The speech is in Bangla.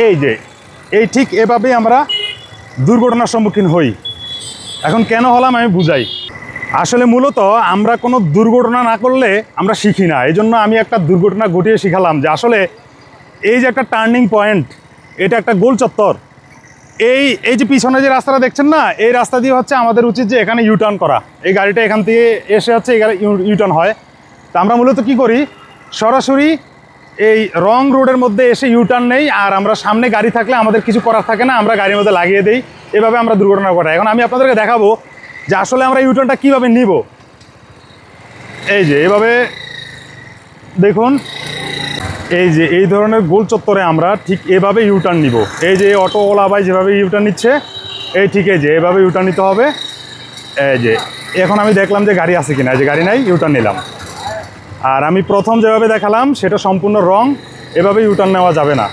এই যে এই ঠিক এভাবেই আমরা দুর্ঘটনার সম্মুখীন হই। এখন কেন হলাম আমি বুঝাই। আসলে মূলত আমরা কোনো দুর্ঘটনা না করলে আমরা শিখি না। এই জন্য আমি একটা দুর্ঘটনা ঘটিয়ে শিখালাম যে আসলে এই যে একটা টার্নিং পয়েন্ট, এটা একটা গোল চত্বর। এই যে পিছনে যে রাস্তাটা দেখছেন না, এই রাস্তা দিয়ে হচ্ছে আমাদের উচিত যে এখানে ইউটার্ন করা। এই গাড়িটা এখান থেকে এসে হচ্ছে এখানে ইউটার্ন হয়। তা আমরা মূলত কী করি, সরাসরি এই রং রোডের মধ্যে এসে ইউটার্ন নেই, আর আমরা সামনে গাড়ি থাকলে আমাদের কিছু করার থাকে না, আমরা গাড়ির মধ্যে লাগিয়ে দিই। এভাবে আমরা দুর্ঘটনা ঘটাই। এখন আমি আপনাদেরকে দেখাবো যে আসলে আমরা ইউটার্নটা কীভাবে নিব। এই যে এভাবে দেখুন, এই যে এই ধরনের গোল চত্বরে আমরা ঠিক এভাবে ইউটার্ন নিব। এই যে অটোওয়ালা ভাই যেভাবে ইউটার্ন নিচ্ছে, এই ঠিক এই যে এভাবে ইউটার্ন নিতে হবে। এই যে এখন আমি দেখলাম যে গাড়ি আছে কিনা, যে গাড়ি নাই, ইউটার্ন নিলাম। আর আমি প্রথম যেভাবে দেখালাম সেটা সম্পূর্ণ রং, এভাবে ইউটার্ন নেওয়া যাবে না।